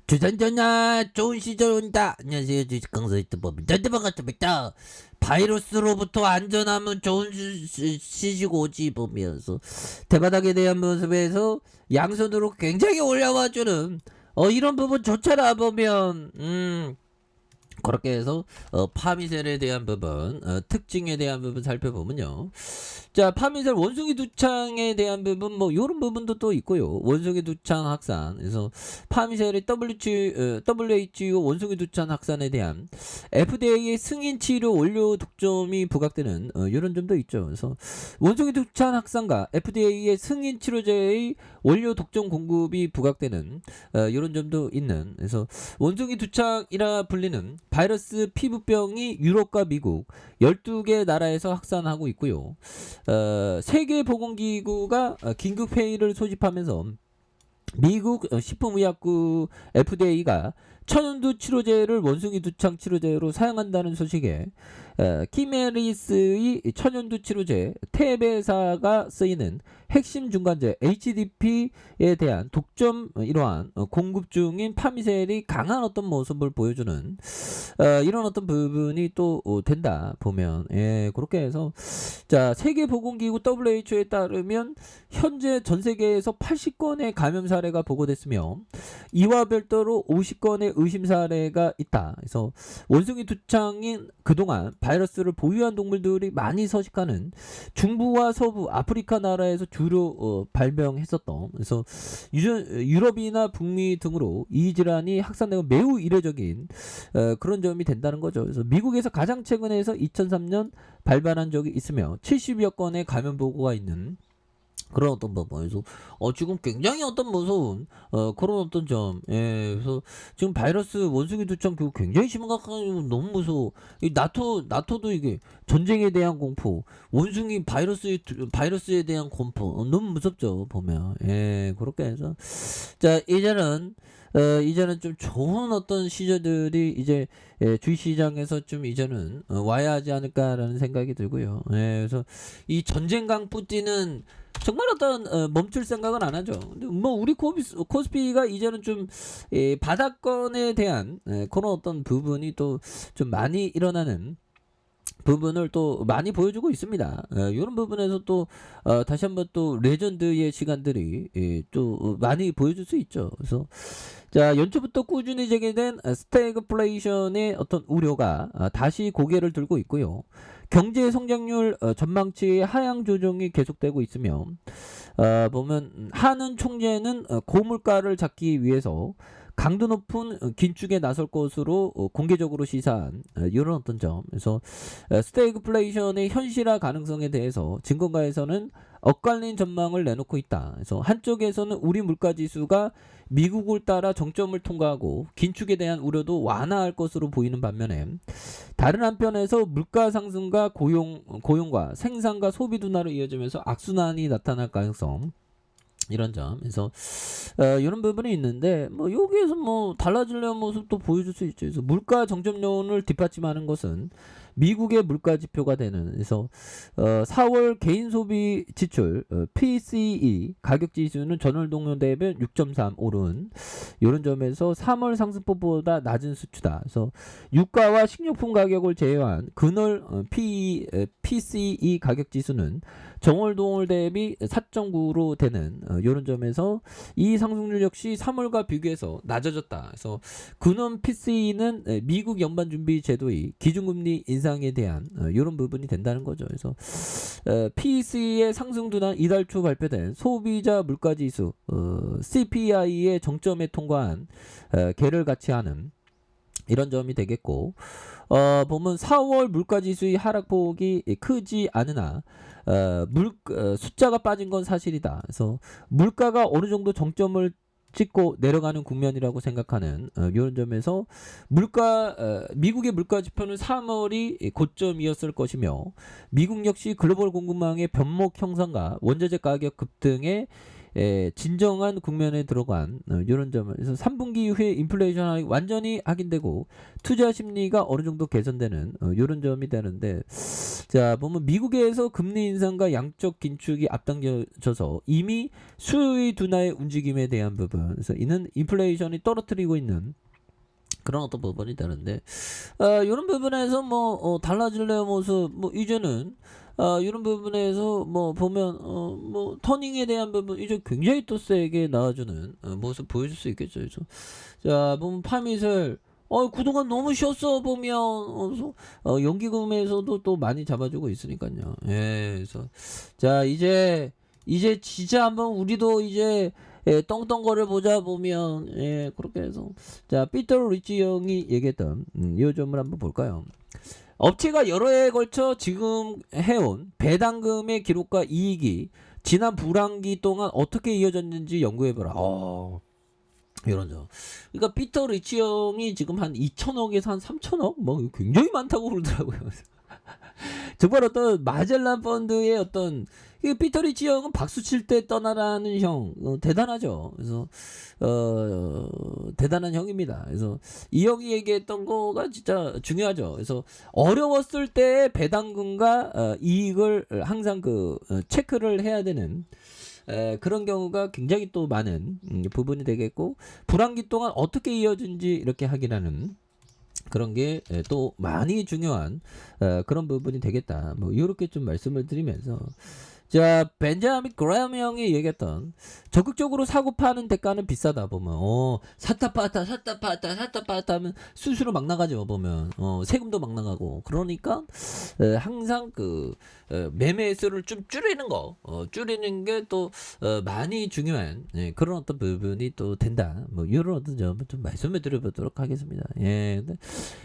주전전야 좋은 시절 온다. 안녕하세요, 주식 강사 유튜버입니다. 반갑습니다. 바이러스로부터 안전하면 좋은 시식 오지 보면서 대바닥에 대한 모습에서 양손으로 굉장히 올라와주는 이런 부분 좋잖아 보면 그렇게 해서 파미셀에 대한 부분 특징에 대한 부분 살펴보면요. 자, 파미셀 원숭이 두창에 대한 부분 뭐 요런 부분도 또 있고요. 원숭이 두창 확산. 그래서 파미셀의 WHO 원숭이 두창 확산에 대한 FDA의 승인 치료 원료 독점이 부각되는 요런 점도 있죠. 그래서 원숭이 두창 확산과 FDA의 승인 치료제의 원료 독점 공급이 부각되는 요런 점도 있는. 그래서 원숭이 두창이라 불리는 바이러스 피부병이 유럽과 미국 12개 나라에서 확산하고 있고요. 세계보건기구가 긴급회의를 소집하면서 미국 식품의약국 FDA가 천연두 치료제를 원숭이 두창 치료제로 사용한다는 소식에 키메리스의 천연두 치료제 테베사가 쓰이는 핵심 중간제 HDP에 대한 독점 이러한 공급 중인 파미셀이 강한 어떤 모습을 보여주는 이런 어떤 부분이 또 된다 보면 그렇게 해서 자 세계보건기구 WHO에 따르면 현재 전 세계에서 80건의 감염 사례가 보고됐으며 이와 별도로 50건의 의심 사례가 있다. 그래서 원숭이 두창인 그동안 바이러스를 보유한 동물들이 많이 서식하는 중부와 서부 아프리카 나라에서 주로 발병했었던 그래서 유럽이나 북미 등으로 이 질환이 확산되고 매우 이례적인 그런 점이 된다는 거죠. 그래서 미국에서 가장 최근에서 2003년 발발한 적이 있으며 70여 건의 감염 보고가 있는 그런 어떤 부분에서 지금 굉장히 어떤 무서운 그런 어떤 점 그래서 지금 바이러스 원숭이 두창 교육 굉장히 심각한 너무 무서워. 이 나토도 이게 전쟁에 대한 공포 원숭이 바이러스에 대한 공포 너무 무섭죠 보면 그렇게 해서 자 이제는 좀 좋은 어떤 시절들이 이제 주식시장에서 좀 이제는 와야 하지 않을까라는 생각이 들고요. 그래서 이 전쟁강 뿌띠는 정말 어떤 멈출 생각은 안 하죠. 근데 뭐 우리 코스피가 이제는 좀 바닥권에 대한 그런 어떤 부분이 또 좀 많이 일어나는 부분을 또 많이 보여주고 있습니다. 이런 부분에서 또 다시 한번 또 레전드의 시간들이 또 많이 보여줄 수 있죠. 그래서 자 연초부터 꾸준히 제기된 스태그플레이션의 어떤 우려가 다시 고개를 들고 있고요. 경제 성장률 전망치의 하향 조정이 계속되고 있으며 보면 하는 총재는 고물가를 잡기 위해서 강도 높은 긴축에 나설 것으로 공개적으로 시사한 이런 어떤 점. 그래서 스태그플레이션의 현실화 가능성에 대해서 증권가에서는 엇갈린 전망을 내놓고 있다. 그래서 한쪽에서는 우리 물가 지수가 미국을 따라 정점을 통과하고 긴축에 대한 우려도 완화할 것으로 보이는 반면에 다른 한편에서 물가 상승과 고용과 생산과 소비 둔화로 이어지면서 악순환이 나타날 가능성 이런 점. 그래서 이런 부분이 있는데 뭐 여기에서 뭐 달라지려는 모습도 보여줄 수 있죠. 그래서 물가 정점론을 뒷받침하는 것은 미국의 물가 지표가 되는 그래서 4월 개인 소비 지출 PCE 가격 지수는 전월 동료 대비 6.3 오른 이런 점에서 3월 상승폭보다 낮은 수치다. 그래서 유가와 식료품 가격을 제외한 근월 PCE 가격 지수는 정월 동월 대비 4.9로 되는 이런 점에서 이 상승률 역시 3월과 비교해서 낮아졌다. 그래서 근원 PCE는 미국 연방준비제도의 기준금리 인상에 대한 이런 부분이 된다는 거죠. 그래서 PCE의 상승 둔한 이달 초 발표된 소비자 물가지수 CPI의 정점에 통과한 개를 같이 하는 이런 점이 되겠고 보면 4월 물가지수의 하락폭이 크지 않으나 숫자가 빠진 건 사실이다. 그래서 물가가 어느 정도 정점을 찍고 내려가는 국면이라고 생각하는 이런 점에서 미국의 물가 지표는 3월이 고점이었을 것이며 미국 역시 글로벌 공급망의 변목 형성과 원자재 가격 급등에 진정한 국면에 들어간 이런 점에서 3분기 이후에 인플레이션이 완전히 확인되고 투자 심리가 어느 정도 개선되는 이런 점이 되는데, 자 보면 미국에서 금리 인상과 양적 긴축이 앞당겨져서 이미 수요의 둔화의 움직임에 대한 부분, 그래서 이는 인플레이션이 떨어뜨리고 있는 그런 어떤 부분이 되는데, 이런 부분에서 뭐 달라질래요 모습, 뭐 이제는 이런 부분에서 뭐 보면 뭐 터닝에 대한 부분 이제 굉장히 또 세게 나와주는 모습 보여줄 수 있겠죠. 그래서 자 보면 파밋을 그동안 너무 쉬었어 보면 연기금에서도 또 많이 잡아주고 있으니까요. 예, 그래서 자 이제 진짜 한번 우리도 이제 떵떵거려 보자 보면, 그렇게 해서 자 피터 리치 형이 얘기했던 이 점을 한번 볼까요? 업체가 여러 해에 걸쳐 지금 해온 배당금의 기록과 이익이 지난 불황기 동안 어떻게 이어졌는지 연구해보라. 이런 점. 그러니까 피터 리치 형이 지금 한 2천억에서 한 3천억 뭐 굉장히 많다고 그러더라고요. 정말 어떤 마젤란 펀드의 어떤 피터 리치 형은 박수 칠 때 떠나라는 형, 대단하죠. 그래서 대단한 형입니다. 그래서 이 형이 얘기했던 거가 진짜 중요하죠. 그래서 어려웠을 때 배당금과 이익을 항상 체크를 해야 되는 그런 경우가 굉장히 또 많은 부분이 되겠고, 불황기 동안 어떻게 이어진지 이렇게 확인하는 그런 게 또 많이 중요한 그런 부분이 되겠다. 뭐 이렇게 좀 말씀을 드리면서, 자 벤자민 그레엄 형이 얘기했던 적극적으로 사고 파는 대가는 비싸다 보면 샀다 팔았다 하면 수수료 막 나가죠. 보면 세금도 막 나가고, 그러니까 항상 매매 수를 좀 줄이는 거, 줄이는 게 또 많이 중요한 그런 어떤 부분이 또 된다. 뭐 이런 어떤 점을 좀 말씀을 드려보도록 하겠습니다. 예, 근데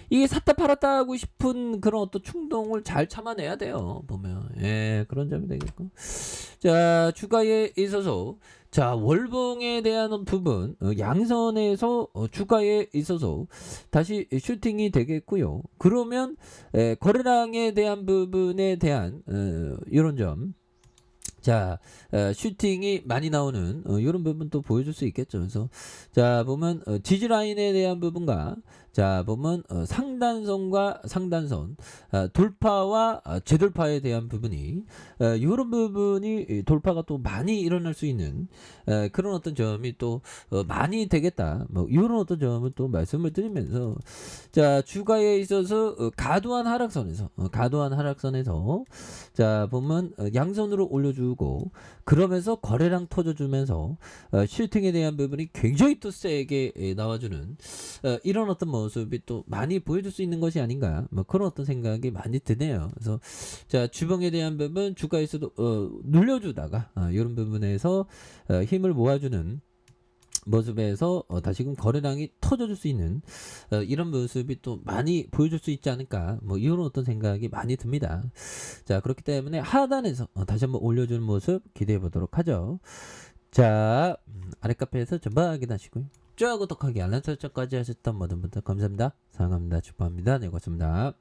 이게 샀다 팔았다 하고 싶은 그런 어떤 충동을 잘 참아내야 돼요. 보면 그런 점이 되겠고, 자 주가에 있어서 자 월봉에 대한 부분 양선에서 주가에 있어서 다시 슈팅이 되겠고요. 그러면 거래량에 대한 부분에 대한 이런 점, 자 슈팅이 많이 나오는 이런 부분도 보여줄 수 있겠죠. 그래서 자 보면 지지 라인에 대한 부분과 자 보면 상단선과 상단선 돌파와 재돌파에 대한 부분이 이런 부분이 돌파가 또 많이 일어날 수 있는 그런 어떤 점이 또 많이 되겠다. 뭐 이런 어떤 점을 또 말씀을 드리면서, 자 주가에 있어서 과도한 하락선에서 자 보면 양선으로 올려주고, 그러면서 거래량 터져주면서 슈팅에 대한 부분이 굉장히 또 세게 나와주는 이런 어떤 모습이 또 많이 보여줄 수 있는 것이 아닌가, 뭐 그런 어떤 생각이 많이 드네요. 그래서 자 주봉에 대한 부분 주가에서도 눌려주다가 이런 부분에서 힘을 모아주는 모습에서 다시금 거래량이 터져줄 수 있는 이런 모습이 또 많이 보여줄 수 있지 않을까, 뭐 이런 어떤 생각이 많이 듭니다. 자 그렇기 때문에 하단에서 다시 한번 올려주는 모습 기대해 보도록 하죠. 자 아래 카페에서 전방 확인하시고요. 좋아요 구독하기 알람 설정까지 하셨던 모든 분들 감사합니다. 사랑합니다. 축복합니다. 네 고맙습니다.